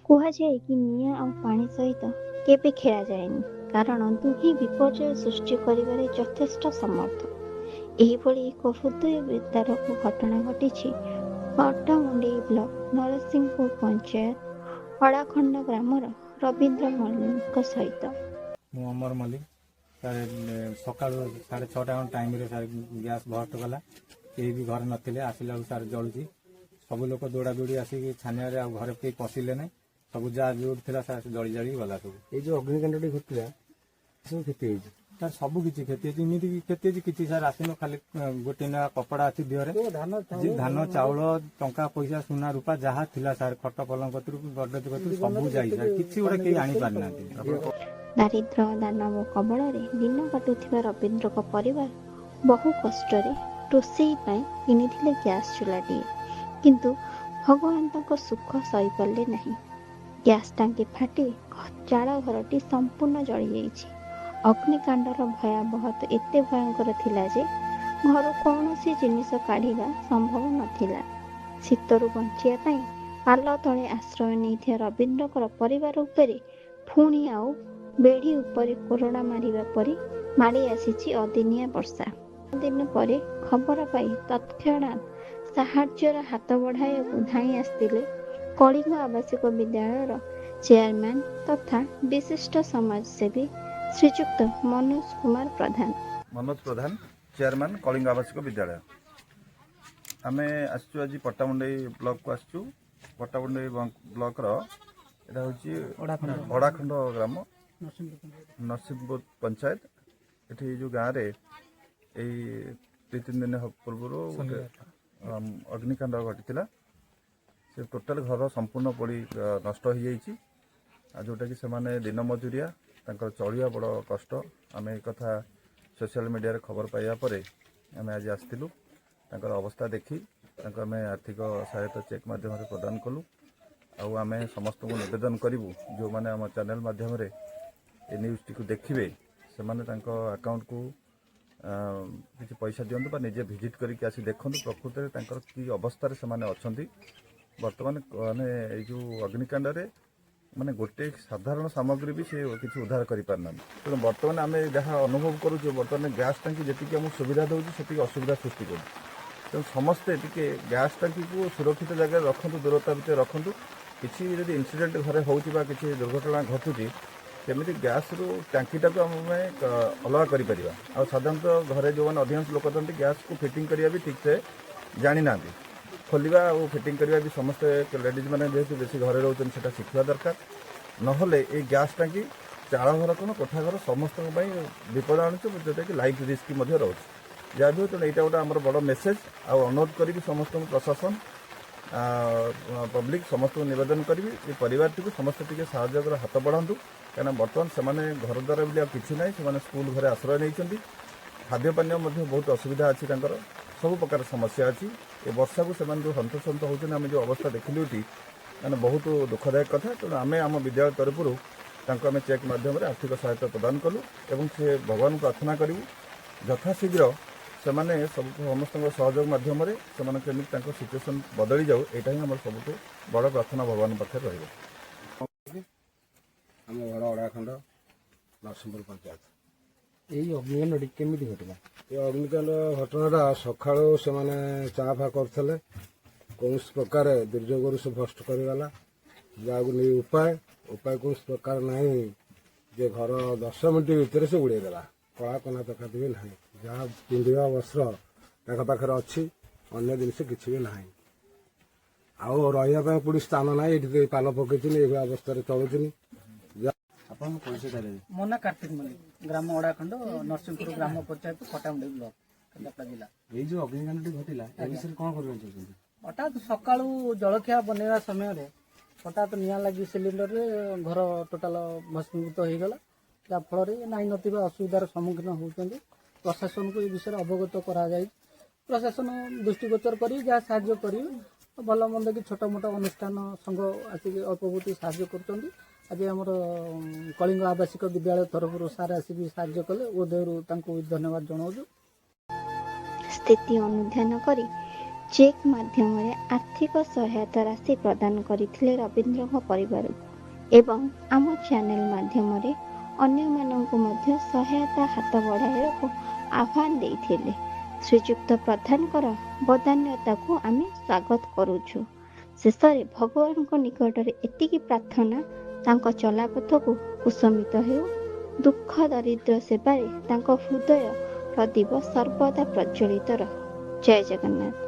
କୁହାଯାଏ କି ନିଆଁ ଆଉ ପାଣି ସହିତ କେବେ ଖେଳାଯାଏନି, କାରଣ ଦୁହେଁ ବିପର୍ଯ୍ୟୟ ସୃଷ୍ଟି କରିବାରେ ଯଥେଷ୍ଟ ସମର୍ଥ। ଏହିଭଳି ଏକ ହୃଦୟ ବିଦାରକ ଘଟଣା ଘଟିଛି ପଟ୍ଟାମୁଣ୍ଡାଇ ବ୍ଲକ ନରସିଂହପୁର ପଞ୍ଚାୟତ ଅଡ଼ାଖଣ୍ଡ ଗ୍ରାମର ରବୀନ୍ଦ୍ର ମଲ୍ଲିକଙ୍କ ସହିତ। ମୁଁ ଅମର ମଲ୍ଲିକ। ସାର୍ ସକାଳୁ 6:30 ଟାଇମ୍ରେ ସାର୍ ଗ୍ୟାସ୍ ଭର୍ଟ କଲା। କେହି ବି ଘରେ ନଥିଲେ। ଆସିଲା ବେଳକୁ ସାର୍ ଜଳୁଛି। ସବୁ ଲୋକ ଦୌଡ଼ା ଦୌଡ଼ି ଆସିକି ଛାନିଆରେ ଆଉ ଘରେ କେହି ପଶିଲେ ନାହିଁ। ସବୁ ଯାହା ଯୋଉଠି ଥିଲା ସାର୍ ଜଳି ଜାଳି ଗଲା ସବୁ। ଏଇ ଯୋଉ ଅଗ୍ନିକାଣ୍ଡଟି ଘଟିଲା ସବୁ କ୍ଷତି ହେଇଛି ସାର୍, ସବୁ କିଛି କ୍ଷତି ହେଇଛି। ଏମିତି କ୍ଷତି ହେଇଛି କିଛି ସାର୍ ଆସିନୁ, ଖାଲି ଗୋଟେ ନୂଆ କପଡ଼ା ଅଛି ଦେହରେ। ଧାନ ଚାଉଳ ଟଙ୍କା ପଇସା ସୁନା ରୂପା ଯାହା ଥିଲା ସାର୍, ଖଟ ପଲଙ୍କ କତିରୁ ଗଡରେଜ କତିରୁ ସବୁ ଯାଇଛି ସାର୍। କିଛି ଗୋଟେ କେହି ଆଣିପାରିନାହାନ୍ତି। ଦାରିଦ୍ର୍ୟ ଦାନବ କବଳରେ ଦିନ କାଟୁଥିବା ରବୀନ୍ଦ୍ରଙ୍କ ପରିବାର ବହୁ କଷ୍ଟରେ ରୋଷେଇ ପାଇଁ କିଣିଥିଲେ ଗ୍ୟାସ୍ ଚୁଲାଟିଏ, କିନ୍ତୁ ଭଗବାନ ତାଙ୍କ ସୁଖ ସହିପାରିଲେ ନାହିଁ। ଗ୍ୟାସ୍ ଟାଙ୍କି ଫାଟି ଚାଳ ଘରଟି ସମ୍ପୂର୍ଣ୍ଣ ଜଳିଯାଇଛି। ଅଗ୍ନିକାଣ୍ଡର ଭୟାବହତା ଏତେ ଭୟଙ୍କର ଥିଲା ଯେ ଘରୁ କୌଣସି ଜିନିଷ କାଢ଼ିବା ସମ୍ଭବ ନଥିଲା। ଶୀତରୁ ବଞ୍ଚିବା ପାଇଁ ପାଲ ତଳେ ଆଶ୍ରୟ ନେଇଥିବା ରବୀନ୍ଦ୍ରଙ୍କର ପରିବାର ଉପରେ ପୁଣି ଆଉ ବେଢ଼ି ଉପରେ କୋରଡ଼ା ମାରିବା ପରି ମାଡ଼ି ଆସିଛି ଅଦିନିଆ ବର୍ଷା। ଦିନ ପରେ ଖବର ପାଇ ତତ୍କ୍ଷଣାତ୍ ସାହାଯ୍ୟର ହାତ ବଢ଼ାଇବାକୁ ଧାଇଁ ଆସିଥିଲେ କଳିଙ୍ଗ ଆବାସିକ ବିଦ୍ୟାଳୟର ଚେୟାରମ୍ୟାନ୍ ତଥା ବିଶିଷ୍ଟ ସମାଜସେବୀ ଶ୍ରୀଯୁକ୍ତ ମନୋଜ କୁମାର ପ୍ରଧାନ। ମନୋଜ ପ୍ରଧାନ, ଚେୟାରମ୍ୟାନ୍ କଳିଙ୍ଗ ଆବାସିକ ବିଦ୍ୟାଳୟ। ଆମେ ଆସିଛୁ ଆଜି ପଟ୍ଟାମୁଣ୍ଡାଇ ବ୍ଲକକୁ ଆସିଛୁ। ପଟ୍ଟାମୁଣ୍ଡାଇ ବ୍ଲକର এটা হচ্ছে অড়াখଣ୍ଡ গ্রাম নরସିଂହପୁର ପଞ୍ଚାୟତ। ଏଠି ଏଇ ଯେଉଁ ଗାଁରେ ଏଇ 2-3 ଦିନ ପୂର୍ବରୁ ଗୋଟେ ଅଗ୍ନିକାଣ୍ଡ ଘଟିଥିଲା। ସେ ଟୋଟାଲ ଘର ସମ୍ପୂର୍ଣ୍ଣ ପୋଡ଼ି ନଷ୍ଟ ହୋଇଯାଇଛି। ଆଉ ଯେଉଁଟାକି ସେମାନେ ଦିନ ମଜୁରିଆ, ତାଙ୍କର ଚଳିବା ବଡ଼ କଷ୍ଟ। ଆମେ ଏ କଥା ସୋସିଆଲ ମିଡ଼ିଆରେ ଖବର ପାଇବା ପରେ ଆମେ ଆଜି ଆସିଥିଲୁ। ତାଙ୍କର ଅବସ୍ଥା ଦେଖି ତାଙ୍କୁ ଆମେ ଆର୍ଥିକ ସହାୟତା ଚେକ୍ ମାଧ୍ୟମରେ ପ୍ରଦାନ କଲୁ। ଆଉ ଆମେ ସମସ୍ତଙ୍କୁ ନିବେଦନ କରିବୁ, ଯେଉଁମାନେ ଆମ ଚ୍ୟାନେଲ ମାଧ୍ୟମରେ ଏ ନ୍ୟୁଜ୍ଟିକୁ ଦେଖିବେ ସେମାନେ ତାଙ୍କ ଆକାଉଣ୍ଟକୁ କିଛି ପଇସା ଦିଅନ୍ତୁ ବା ନିଜେ ଭିଜିଟ୍ କରିକି ଆସି ଦେଖନ୍ତୁ ପ୍ରକୃତରେ ତାଙ୍କର କି ଅବସ୍ଥାରେ ସେମାନେ ଅଛନ୍ତି। ବର୍ତ୍ତମାନ ମାନେ ଏଇ ଯେଉଁ ଅଗ୍ନିକାଣ୍ଡରେ ମାନେ ଗୋଟେ ସାଧାରଣ ସାମଗ୍ରୀ ବି ସେ କିଛି ଉଦ୍ଧାର କରିପାରୁନାହାନ୍ତି। ତେଣୁ ବର୍ତ୍ତମାନ ଆମେ ଯାହା ଅନୁଭବ କରୁଛୁ, ବର୍ତ୍ତମାନ ଗ୍ୟାସ୍ ଟାଙ୍କି ଯେତିକି ଆମକୁ ସୁବିଧା ଦେଉଛି ସେତିକି ଅସୁବିଧା ସୃଷ୍ଟି କରୁଛି। ତେଣୁ ସମସ୍ତେ ଟିକେ ଗ୍ୟାସ୍ ଟାଙ୍କିକୁ ସୁରକ୍ଷିତ ଜାଗାରେ ରଖନ୍ତୁ, ଦୂରତା ଭିତରେ ରଖନ୍ତୁ। କିଛି ଯଦି ଇନସିଡେଣ୍ଟ ଘରେ ହେଉଛି ବା କିଛି ଦୁର୍ଘଟଣା ଘଟୁଛି, କେମିତି ଗ୍ୟାସ୍ରୁ ଟାଙ୍କିଟାକୁ ଆମେ ଅଲଗା କରିପାରିବା। ଆଉ ସାଧାରଣତଃ ଘରେ ଯେଉଁମାନେ ଅଧିକାଂଶ ଲୋକ ଅଛନ୍ତି ଗ୍ୟାସ୍କୁ ଫିଟିଂ କରିବା ବି ଠିକ୍ସେ ଜାଣିନାହାନ୍ତି। ଖୋଲିବା ଆଉ ଫିଟିଂ କରିବା ବି ସମସ୍ତେ ଲେଡ଼ିଜ୍ ମାନେ ଯେହେତୁ ବେଶୀ ଘରେ ରହୁଛନ୍ତି ସେଇଟା ଶିଖିବା ଦରକାର। ନହେଲେ ଏଇ ଗ୍ୟାସ୍ ଟାଙ୍କି ଚାଳ ଘର କ'ଣ କୋଠା ଘର ସମସ୍ତଙ୍କ ପାଇଁ ବିପଦ ଆଣୁଛି, ଯେଉଁଟାକି ଲାଇଫ୍ ରିସ୍କ ମଧ୍ୟ ରହୁଛି। ଯାହା ବି ହେଉ ତେଣୁ ଏଇଟା ଗୋଟେ ଆମର ବଡ଼ ମେସେଜ୍। ଆଉ ଅନୁରୋଧ କରିବି ସମସ୍ତଙ୍କୁ, ପ୍ରଶାସନ ପବ୍ଲିକ୍ ସମସ୍ତଙ୍କୁ ନିବେଦନ କରିବି ଏ ପରିବାରଟିକୁ ସମସ୍ତେ ଟିକେ ସାହାଯ୍ୟର ହାତ ବଢ଼ାନ୍ତୁ। କାହିଁକିନା ବର୍ତ୍ତମାନ ସେମାନେ ଘର ଦ୍ୱାରା ବୋଲି ଆଉ କିଛି ନାହିଁ। ସେମାନେ ସ୍କୁଲ ଘରେ ଆଶ୍ରୟ ନେଇଛନ୍ତି। ଖାଦ୍ୟ ପାନୀୟ ମଧ୍ୟ ବହୁତ ଅସୁବିଧା ଅଛି, ତାଙ୍କର ସବୁ ପ୍ରକାର ସମସ୍ୟା ଅଛି। ଏ ବର୍ଷାକୁ ସେମାନେ ଯେଉଁ ହନ୍ତସନ୍ତ ହେଉଛନ୍ତି, ଆମେ ଯେଉଁ ଅବସ୍ଥା ଦେଖିଲୁ ଏଠି ମାନେ ବହୁତ ଦୁଃଖଦାୟକ କଥା। ତେଣୁ ଆମେ ଆମ ବିଦ୍ୟାଳୟ ତରଫରୁ ତାଙ୍କୁ ଆମେ ଚେକ୍ ମାଧ୍ୟମରେ ଆର୍ଥିକ ସହାୟତା ପ୍ରଦାନ କଲୁ ଏବଂ ସେ ଭଗବାନଙ୍କୁ ପ୍ରାର୍ଥନା କରିବୁ ଯଥାଶୀଘ୍ର ସେମାନେ ସମସ୍ତଙ୍କ ସହଯୋଗ ମାଧ୍ୟମରେ ସେମାନେ କେମିତି ତାଙ୍କ ସିଚୁଏସନ୍ ବଦଳି ଯାଉ, ଏଇଟା ହିଁ ଆମର ସବୁଠୁ ବଡ଼ ପ୍ରାର୍ଥନା ଭଗବାନଙ୍କ ପାଖରେ ରହିବ। ଆମ ଘର ଅଡ଼ାଖଣ୍ଡ ନରସିଂହପୁର ପଞ୍ଚାୟତ। ଏଇ ଅଗ୍ନିକାଣ୍ଡଟି କେମିତି ଘଟିଲା? ଏ ଅଗ୍ନିକାଣ୍ଡ ଘଟଣାଟା ସକାଳୁ ସେମାନେ ଚା ଫା କରୁଥିଲେ, କୌଣସି ପ୍ରକାର ଦୁର୍ଯୋଗରୁ ସେ ଭଷ୍ଟ କରିଗଲା। ଯାହାକୁ ନେଇ ଉପାୟ କୌଣସି ପ୍ରକାର ନାହିଁ ଯେ ଘର 10 ମିନିଟ୍ ଭିତରେ ସେ ଉଡ଼େଇଦେଲା। କଳା କନା ତକାତି ବି ନାହିଁ। ଯାହା ପିନ୍ଧିବା ବସ୍ତ୍ର ତାଙ୍କ ପାଖରେ ଅଛି, ଅନ୍ୟ ଜିନିଷ କିଛି ବି ନାହିଁ। ଆଉ ରହିବା ପାଇଁ କୋଉଠି ସ୍ଥାନ ନାହିଁ। ଏଠି ପାଲ ପକେଇଛନ୍ତି, ଏଭଳି ଅବସ୍ଥାରେ ଚଳୁଛନ୍ତି। ଆପଣଙ୍କ ପରିଚୟ ଦେବେ? ମୋ ନାଁ କାର୍ତ୍ତିକ ମଲ୍ଲିକ, ଗ୍ରାମ ଅଡ଼ାଖଣ୍ଡ ନରସିଂହପୁର ଗ୍ରାମ ପଞ୍ଚାୟତ ପଟ୍ଟାମୁଣ୍ଡାଇ ବ୍ଲକ କେନ୍ଦ୍ରାପଡ଼ା ଜିଲ୍ଲା। ଏଇ ଯୋଉ ଅଗ୍ନିକାଣ୍ଡଟି ଘଟିଲା ଏ ବିଷୟରେ କ'ଣ କରିବାକୁ ଚାହୁଁଛନ୍ତି? ହଠାତ୍ ସକାଳୁ ଜଳଖିଆ ବନେଇବା ସମୟରେ ହଠାତ୍ ନିଆଁ ଲାଗି ସିଲିଣ୍ଡରରେ ଘର ଟୋଟାଲ ଭସ୍ମୀଭୂତ ହୋଇଗଲା। ଯାହାଫଳରେ ନାହିଁ ନଥିବା ଅସୁବିଧାର ସମ୍ମୁଖୀନ ହେଉଛନ୍ତି। ପ୍ରଶାସନକୁ ଏ ବିଷୟରେ ଅବଗତ କରାଯାଇଛି। ପ୍ରଶାସନ ଦୃଷ୍ଟିଗୋଚର କରି ଯାହା ସାହାଯ୍ୟ କରିବେ, ଭଲ ମନ୍ଦ କି ଛୋଟ ମୋଟ ଅନୁଷ୍ଠାନ ସଂଘ ଆସିକି ଅଳ୍ପ ବହୁତ ସାହାଯ୍ୟ କରୁଛନ୍ତି। ଆଜି ଆମର କଳିଙ୍ଗ ଆବାସିକ ବିଦ୍ୟାଳୟ ତରଫରୁ ସାର୍ ଆସିକି ସାହାଯ୍ୟ କଲେ ଓ ଦେହରୁ ତାଙ୍କୁ ଧନ୍ୟବାଦ ଜଣାଉଛୁ। ସ୍ଥିତି ଅନୁଧ୍ୟାନ କରି ଚେକ୍ ମାଧ୍ୟମରେ ଆର୍ଥିକ ସହାୟତା ରାଶି ପ୍ରଦାନ କରିଥିଲେ ରବୀନ୍ଦ୍ରଙ୍କ ପରିବାରକୁ ଏବଂ ଆମ ଚ୍ୟାନେଲ ମାଧ୍ୟମରେ ଅନ୍ୟମାନଙ୍କୁ ମଧ୍ୟ ସହାୟତା ହାତ ବଢ଼ାଇବାକୁ ଆହ୍ୱାନ ଦେଇଥିଲେ। ଶ୍ରୀଯୁକ୍ତ ପ୍ରଧାନଙ୍କର ବଦାନ୍ୟତାକୁ ଆମେ ସ୍ୱାଗତ କରୁଛୁ। ଶେଷରେ ଭଗବାନଙ୍କ ନିକଟରେ ଏତିକି ପ୍ରାର୍ଥନା, ତାଙ୍କ ଚଲାପଥକୁ କୁସମିତ ହେଉ। ଦୁଃଖ ଦରିଦ୍ର ସେବାରେ ତାଙ୍କ ହୃଦୟ ପ୍ରଦୀପ ସର୍ବଦା ପ୍ରଜ୍ୱଳିତ ରହୁ। ଜୟ ଜଗନ୍ନାଥ।